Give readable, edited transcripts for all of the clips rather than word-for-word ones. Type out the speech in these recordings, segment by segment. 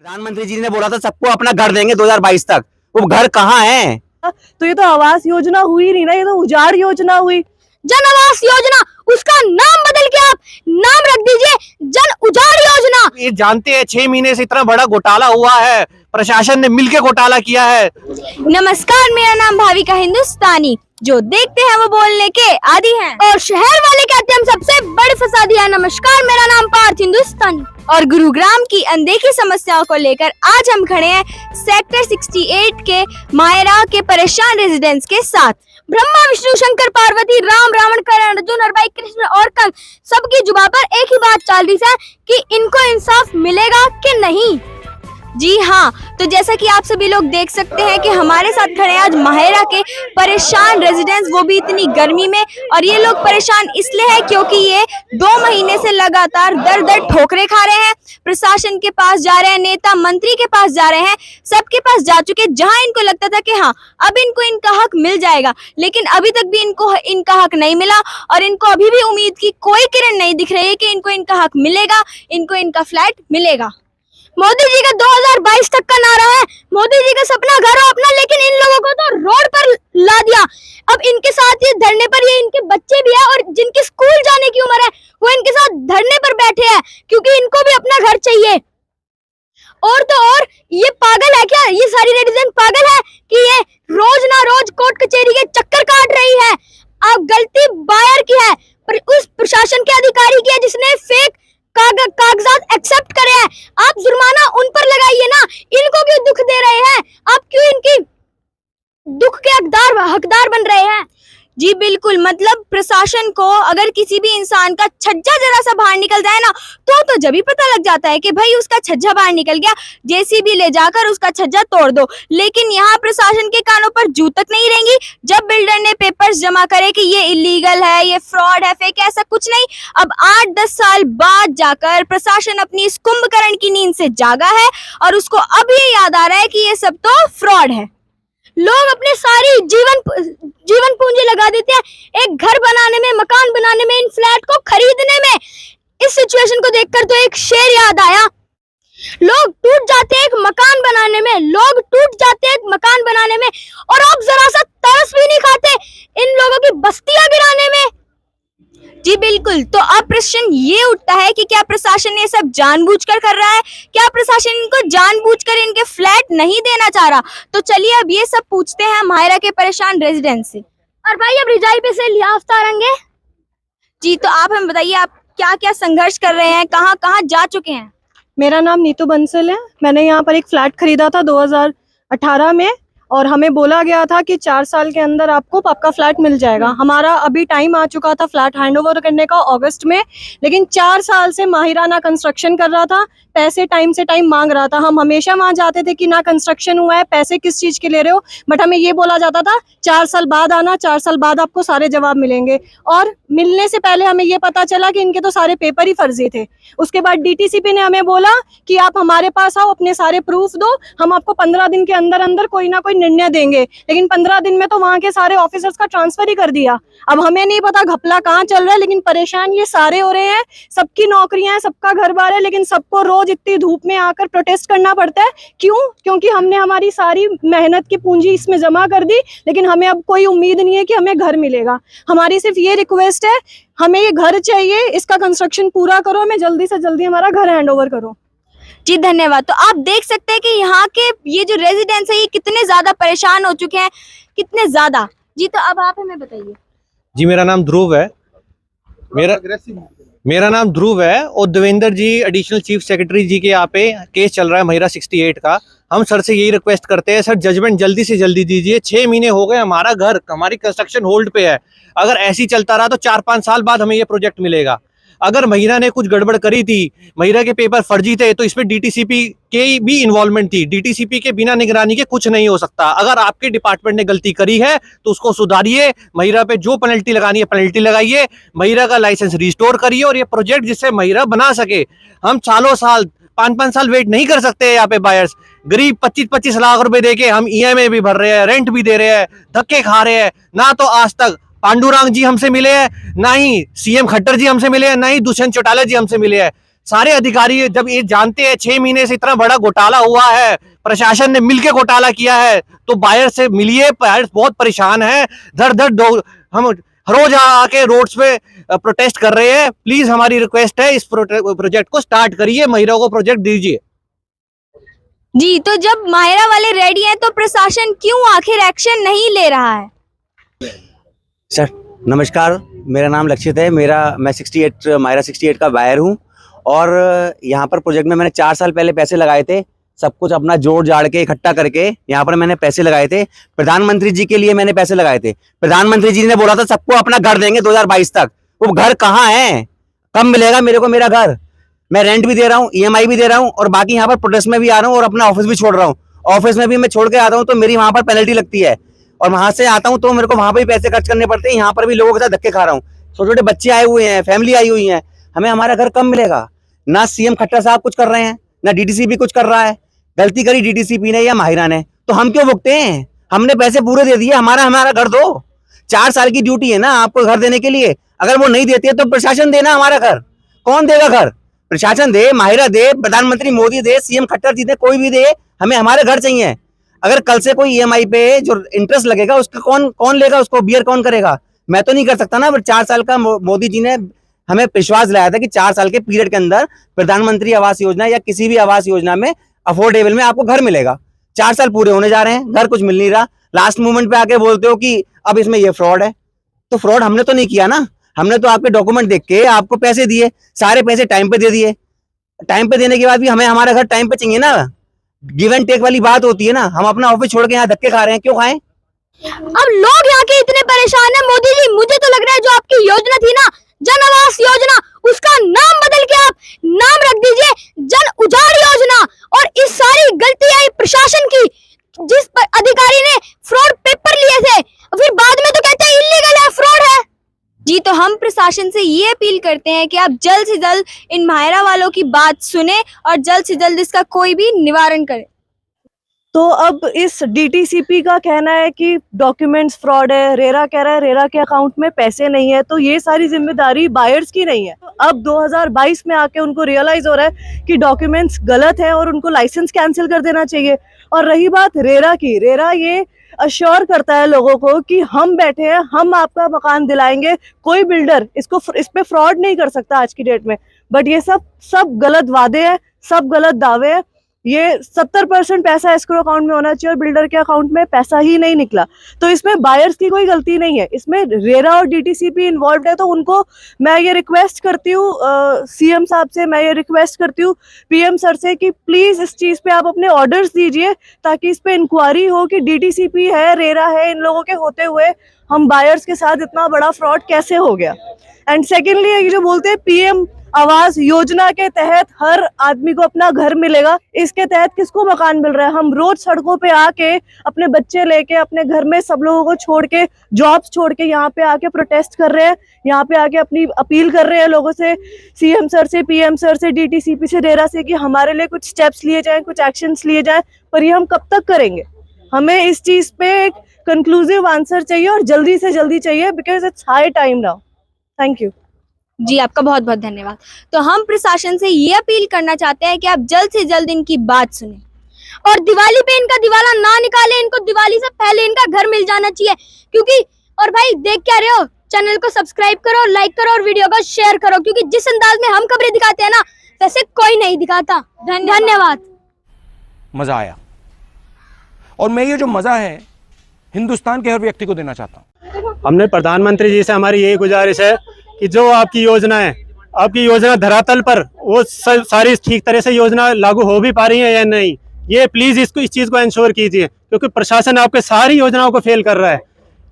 प्रधानमंत्री जी ने बोला था सबको अपना घर देंगे 2022 तक। वो घर कहाँ है? तो ये तो आवास योजना हुई नहीं ना, ये तो उजाड़ योजना हुई। जन आवास योजना, उसका नाम बदल के आप नाम रख दीजिए जन उजाड़ योजना। ये जानते हैं 6 महीने से इतना बड़ा घोटाला हुआ है, प्रशासन ने मिलकर घोटाला किया है। नमस्कार, मेरा नाम भाविका हिंदुस्तानी। जो देखते हैं वो बोलने के आदी हैं और शहर वाले कहते हैं हम सबसे बड़े फसादी हैं। नमस्कार, मेरा नाम पार्थ हिंदुस्तानी और गुरुग्राम की अनदेखी समस्याओं को लेकर आज हम खड़े हैं सेक्टर 68 के मायरा के परेशान रेजिडेंट्स के साथ। ब्रह्मा विष्णु शंकर पार्वती राम रावण करण अर्जुन हरभाई कृष्ण और कंस, सबकी जुबान पर एक ही बात चल रही है कि इनको इंसाफ मिलेगा कि नहीं। जी हाँ, तो जैसा कि आप सभी लोग देख सकते हैं कि हमारे साथ खड़े हैं आज माहेरा के परेशान रेजिडेंट्स, वो भी इतनी गर्मी में। और ये लोग परेशान इसलिए है क्योंकि ये 2 महीने से लगातार दर दर ठोकरे खा रहे हैं। प्रशासन के पास जा रहे हैं, नेता मंत्री के पास जा रहे हैं, सबके पास जा चुके, जहां इनको लगता था कि हाँ अब इनको इनका हक मिल जाएगा, लेकिन अभी तक भी इनको इनका हक नहीं मिला। और इनको अभी भी उम्मीद की कोई किरण नहीं दिख रही है कि इनको इनका हक मिलेगा, इनको इनका फ्लैट मिलेगा। मोदी जी का 2022 तक का नारा है, मोदी जी का सपना घर हो अपना, लेकिन इन लोगों को तो रोड पर ला दिया। अब इनके साथ ये धरने पर ये इनके बच्चे भी है और जिनकी स्कूल जाने की उम्र है वो इनके साथ धरने पर बैठे हैं क्योंकि इनको भी अपना घर चाहिए। और तो और ये पागल है क्या, ये सारी रेजिडेंट पागल है कि ये रोज ना रोज कोर्ट कचहरी के चक्कर काट रही है। अब गलती बायर की है, पर उस प्रशासन के अधिकारी की है जिसने फेक कागजात एक्सेप्ट करे हैं। आप जुर्माना उन पर लगाइए ना, इनको क्यों दुख दे रहे हैं, आप क्यों इनकी दुख के हकदार बन रहे हैं। जी बिल्कुल, मतलब प्रशासन को अगर किसी भी इंसान का छज्जा जरा सा बाहर निकल जाए ना तो जब ही पता लग जाता है कि भाई उसका छज्जा बाहर निकल गया, जेसीबी ले जाकर उसका छज्जा तोड़ दो। लेकिन यहाँ प्रशासन के कानों पर जू तक नहीं रहेंगी। जब बिल्डर ने पेपर्स जमा करे कि ये इलीगल है, ये फ्रॉड है, फेक, ऐसा कुछ नहीं। अब 8-10 साल बाद जाकर प्रशासन अपनी इस कुंभकर्ण की नींद से जागा है और उसको अभी याद आ रहा है कि ये सब तो फ्रॉड है। लोग अपने सारी जीवन पूंजी लगा देते हैं एक घर बनाने में, मकान बनाने में, इन फ्लैट को खरीदने में। इस सिचुएशन को देखकर तो एक शेर याद आया, लोग टूट जाते हैं एक मकान बनाने में, लोग टूट जाते हैं एक मकान बनाने में और आप जरा सा तरस भी नहीं खाते इन लोगों की बस्तियां गिराने में। जी बिल्कुल, तो अब प्रश्न ये उठता है कि क्या प्रशासन ये सब जानबूझकर कर रहा है, क्या प्रशासन इनको जानबूझकर इनके फ्लैट नहीं देना चाह रहा। तो चलिए अब ये सब पूछते हैं माहिरा के परेशान रेजिडेंट से। और भाई अब रिजाई पे से लियाफ्ता रंगे जी, तो आप हमें बताइए आप क्या क्या संघर्ष कर रहे हैं, कहाँ कहाँ जा चुके हैं। मेरा नाम नीतू बंसल है। मैंने यहाँ पर एक फ्लैट खरीदा था 2018 में और हमें बोला गया था कि 4 साल के अंदर आपको आपका फ्लैट मिल जाएगा। हमारा अभी टाइम आ चुका था फ्लैट हैंडओवर करने का अगस्त में, लेकिन 4 साल से माहिराना कंस्ट्रक्शन कर रहा था, पैसे टाइम से टाइम मांग रहा था। हम हमेशा वहां जाते थे कि ना कंस्ट्रक्शन हुआ है, पैसे किस चीज के ले रहे हो, बट हमें ये बोला जाता था 4 साल बाद आना, 4 साल बाद आपको सारे जवाब मिलेंगे। और मिलने से पहले हमें ये पता चला कि इनके तो सारे पेपर ही फर्जी थे। उसके बाद डीटीसीपी ने हमें बोला कि आप हमारे पास आओ, अपने सारे प्रूफ दो, हम आपको 15 दिन के अंदर अंदर कोई ना कोई निर्णय देंगे। लेकिन 15 दिन में तो वहां के सारे ऑफिसर्स का ट्रांसफर ही कर दिया। अब हमें नहीं पता घपला कहाँ चल रहा है, लेकिन परेशान ये सारे हो रहे हैं। सबकी नौकरियां हैं, सबका घर बार है, लेकिन सबको रोज इतनी धूप में आकर प्रोटेस्ट करना पड़ता है। क्यों? क्योंकि हमने हमारी सारी मेहनत की पूंजी इसमें जमा कर दी, लेकिन हमें अब कोई उम्मीद नहीं है कि हमें घर मिलेगा। हमारी सिर्फ ये रिक्वेस्ट है, हमें ये घर चाहिए, इसका कंस्ट्रक्शन पूरा करो, हमें जल्दी से जल्दी हमारा घर हैंडओवर करो। जी धन्यवाद। तो आप देख सकते हैं कि यहाँ के ये जो रेजिडेंट्स है ये कितने ज्यादा परेशान हो चुके हैं, कितने ज्यादा। जी तो अब आप हमें बताइए। जी मेरा नाम ध्रुव है, मेरा नाम ध्रुव है और देवेंद्र जी एडिशनल चीफ सेक्रेटरी जी के यहाँ पे केस चल रहा है माहिरा 68 का। हम सर से यही रिक्वेस्ट करते हैं, सर जजमेंट जल्दी से जल्दी दीजिए। 6 महीने हो गए, हमारा घर, हमारी कंस्ट्रक्शन होल्ड पे है। अगर ऐसे ही चलता रहा तो 4-5 साल बाद हमें ये प्रोजेक्ट मिलेगा। अगर महिरा ने कुछ गड़बड़ करी थी, महिरा के पेपर फर्जी थे, तो इसमें डीटीसीपी के भी इन्वॉल्वमेंट थी। डीटीसीपी के बिना निगरानी के कुछ नहीं हो सकता। अगर आपके डिपार्टमेंट ने गलती करी है तो उसको सुधारिए, महिरा पे जो पेनल्टी लगानी है पेनल्टी लगाइए, महिरा का लाइसेंस रिस्टोर करिए और ये प्रोजेक्ट जिससे महिरा बना सके। हम सालों साल 5-5 साल वेट नहीं कर सकते। यहाँ पे बायर्स गरीब 25-25 लाख रुपए दे के हम ईएमआई भी भर रहे हैं, रेंट भी दे रहे हैं, धक्के खा रहे हैं। ना तो आज तक पांडुरंग जी हमसे मिले हैं, ना ही सीएम खट्टर जी हमसे मिले हैं, ना ही दुष्यंत चौटाला जी हमसे मिले हैं। सारे अधिकारी जब ये जानते हैं 6 महीने से इतना बड़ा घोटाला हुआ है, प्रशासन ने मिलके घोटाला किया है, तो बायर से मिलिए। बायर्स बहुत परेशान है, धड़ धड़ हम रोज आके रोड्स पे प्रोटेस्ट कर रहे हैं। प्लीज हमारी रिक्वेस्ट है, इस प्रोजेक्ट को स्टार्ट करिए, महिला को प्रोजेक्ट दीजिए। जी, तो जब माहिरा वाले रेडी हैं तो प्रशासन क्यों आखिर एक्शन नहीं ले रहा है? सर नमस्कार, मेरा नाम लक्षित है। मैं 68 माहिरा 68 का बायर हूँ और यहाँ पर प्रोजेक्ट में मैंने 4 साल पहले पैसे लगाए थे। सब कुछ अपना जोड़ जाड़ के इकट्ठा करके यहाँ पर मैंने पैसे लगाए थे। प्रधानमंत्री जी के लिए मैंने पैसे लगाए थे। प्रधानमंत्री जी ने बोला था सबको अपना घर देंगे 2022 तक। वो घर कहाँ है? कब मिलेगा मेरे को मेरा घर? मैं रेंट भी दे रहा हूँ, EMI भी दे रहा हूँ और बाकी यहाँ पर प्रोटेस्ट में भी आ रहा हूँ और अपना ऑफिस भी छोड़ रहा हूँ। ऑफिस में भी मैं छोड़ के आता हूँ तो मेरी वहाँ पर पेनल्टी लगती है और वहां से आता हूँ तो मेरे को वहां पर भी पैसे खर्च करने पड़ते हैं। यहाँ पर भी लोगों के साथ धक्के खा रहा हूँ। छोटे छोटे बच्चे आए हुए हैं, फैमिली आई हुई है। हमें हमारा घर कब मिलेगा? ना CM खट्टर साहब कुछ कर रहे हैं, ना DDC भी कुछ कर रहा है। गलती करी DDCP ने या माहिरा ने, तो हम क्यों भुगते हैं? हमने पैसे पूरे दे दिए, हमारा घर दो। 4 साल की ड्यूटी है ना आपको घर देने के लिए। अगर वो नहीं देते तो प्रशासन देना हमारा घर। कौन देगा घर? प्रशासन दे, माहिरा दे, प्रधानमंत्री मोदी दे, CM खट्टर जी दे, कोई भी दे, हमें हमारे घर चाहिए। अगर कल से कोई EMI पे जो इंटरेस्ट लगेगा उसका कौन लेगा? उसको बियर कौन करेगा? मैं तो नहीं कर सकता ना। 4 साल का मोदी जी ने हमें विश्वास दिलाया था कि 4 साल के पीरियड के अंदर प्रधानमंत्री आवास योजना या किसी भी आवास योजना में अफोर्डेबल में आपको घर मिलेगा। 4 साल पूरे होने जा रहे हैं, घर कुछ मिल नहीं रहा। लास्ट मोमेंट पे आके बोलते हो कि अब इसमें ये फ्रॉड है। तो फ्रॉड हमने तो नहीं किया ना। हमने तो आपके डॉक्यूमेंट देख के आपको पैसे दिए, सारे पैसे टाइम पे दे दिए। टाइम पे देने के बाद भी हमें हमारा घर टाइम पे चाहिए ना। गिव एंड टेक वाली बात होती है ना। हम अपना ऑफिस छोड़ के यहाँ धक्के खा रहे हैं, क्यों खाएं? अब लोग यहाँ के इतने परेशान हैं मोदी जी, मुझे तो लग रहा है जो आपकी योजना थी ना, जन आवास योजना, उसका नाम बदल के आप नाम रख दीजिए जन उजाड़ योजना। और इस सारी गलती आई प्रशासन की, जिस अधिकारी ने फ्रॉड पेपर लिए थे फिर बाद में तो कहते हैं इल्लीगल है, फ्रॉड है। जी, तो हम प्रशासन से ये अपील करते हैं कि आप जल्द से जल्द इन माहिरा वालों की बात सुने और जल्द से जल्द इसका कोई भी निवारण करें। तो अब इस DTCP का कहना है कि डॉक्यूमेंट्स फ्रॉड है, रेरा कह रहा है रेरा के अकाउंट में पैसे नहीं है, तो ये सारी जिम्मेदारी बायर्स की नहीं है। अब 2022 में आके उनको रियलाइज हो रहा है कि डॉक्यूमेंट्स गलत है और उनको लाइसेंस कैंसिल कर देना चाहिए। और रही बात रेरा की, रेरा ये अश्योर करता है लोगों को कि हम बैठे हैं, हम आपका मकान दिलाएंगे, कोई बिल्डर इस पे फ्रॉड नहीं कर सकता आज की डेट में। बट ये सब गलत वादे हैं, सब गलत दावे हैं। ये 70% पैसा एस्क्रो अकाउंट में होना चाहिए और बिल्डर के अकाउंट में पैसा ही नहीं निकला। तो इसमें बायर्स की कोई गलती नहीं है, इसमें रेरा और DTCP इन्वॉल्व है। तो उनको मैं ये रिक्वेस्ट करती हूँ CM साहब से, मैं ये रिक्वेस्ट करती हूँ PM सर से कि प्लीज इस चीज पे आप अपने ऑर्डर्स दीजिए ताकि इस पे इंक्वायरी हो कि DTCP है, रेरा है, इन लोगों के होते हुए हम बायर्स के साथ इतना बड़ा फ्रॉड कैसे हो गया। एंड सेकेंडली ये जो बोलते हैं PM आवास योजना के तहत हर आदमी को अपना घर मिलेगा, इसके तहत किसको मकान मिल रहा है? हम रोज सड़कों पे आके अपने बच्चे लेके अपने घर में सब लोगों को छोड़ के, जॉब्स छोड़ के यहाँ पे आके प्रोटेस्ट कर रहे हैं, यहाँ पे आके अपनी अपील कर रहे हैं लोगों से, CM सर से, PM सर से, DTCP से, रेरा से कि हमारे लिए कुछ स्टेप्स लिए जाएं, कुछ एक्शंस लिए जाएं। पर ये हम कब तक करेंगे? हमें इस चीज पे एक कंक्लूसिव आंसर चाहिए और जल्दी से जल्दी चाहिए, because it's high time now. Thank you ji, आपका बहुत बहुत धन्यवाद। तो हम प्रशासन से ये अपील करना चाहते हैं कि आप जल्द से जल्द इनकी बात सुने और दिवाली पे इनका दिवाला ना निकाले। इनको दिवाली से पहले इनका घर मिल जाना चाहिए। क्योंकि और भाई देख क्या रहे हो, चैनल को सब्सक्राइब करो, लाइक करो और वीडियो को शेयर करो, क्योंकि जिस अंदाज में हम खबरें दिखाते हैं ना वैसे कोई नहीं दिखाता। धन्यवाद। मजा आया और मैं ये जो मजा है हिंदुस्तान के हर व्यक्ति को देना चाहता हूँ। हमने प्रधानमंत्री जी से हमारी यही गुजारिश है कि जो आपकी योजना है, आपकी योजना धरातल पर वो सारी ठीक तरह से योजना लागू हो भी पा रही है या नहीं, ये प्लीज इस चीज को इंश्योर कीजिए, क्योंकि प्रशासन आपके सारी योजनाओं को फेल कर रहा है।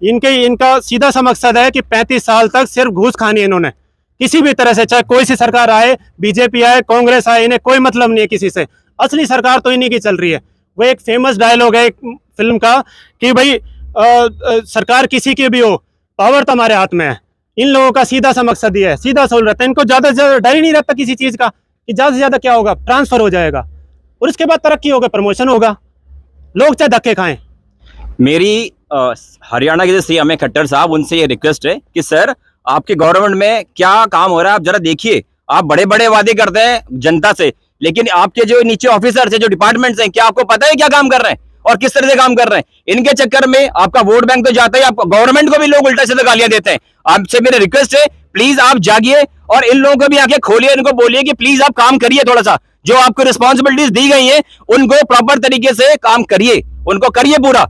इनका सीधा सा मकसद है कि 35 साल तक सिर्फ घूस खानी है इन्होंने, किसी भी तरह से, चाहे कोई सी सरकार आए, BJP आए, कांग्रेस आए, इन्हें कोई मतलब नहीं है किसी से। असली सरकार तो इन्हीं की चल रही है। वो एक फेमस डायलॉग है एक फिल्म का कि भाई सरकार किसी की भी हो, पावर तो हमारे हाथ में है। इन लोगों का सीधा सा मकसद ये है, सीधा सा रहता है। इनको ज्यादा से ज्यादा डर ही नहीं रहता किसी चीज का कि ज्यादा से ज्यादा क्या होगा, ट्रांसफर हो जाएगा और उसके बाद तरक्की होगा, प्रमोशन होगा, लोग चाहे धक्के खाएं। मेरी हरियाणा के जो CM खट्टर साहब, उनसे ये रिक्वेस्ट है कि सर आपके गवर्नमेंट में क्या काम हो रहा है आप जरा देखिए आप बड़े बड़े वादे करते हैं जनता से, लेकिन आपके जो नीचे ऑफिसर्स हैं, जो डिपार्टमेंट्स हैं, क्या आपको पता है क्या काम कर रहे हैं और किस तरह से काम कर रहे हैं? इनके चक्कर में आपका वोट बैंक तो जाता है, आपको गवर्नमेंट को भी लोग उल्टा सीधा गालियां देते हैं। आपसे मेरा रिक्वेस्ट है, प्लीज आप जागिए और इन लोगों को भी आंखें खोलिए, इनको बोलिए कि प्लीज आप काम करिए, थोड़ा सा जो आपको रिस्पॉन्सिबिलिटीज दी गई हैं उनको प्रॉपर तरीके से काम करिए, उनको करिए पूरा।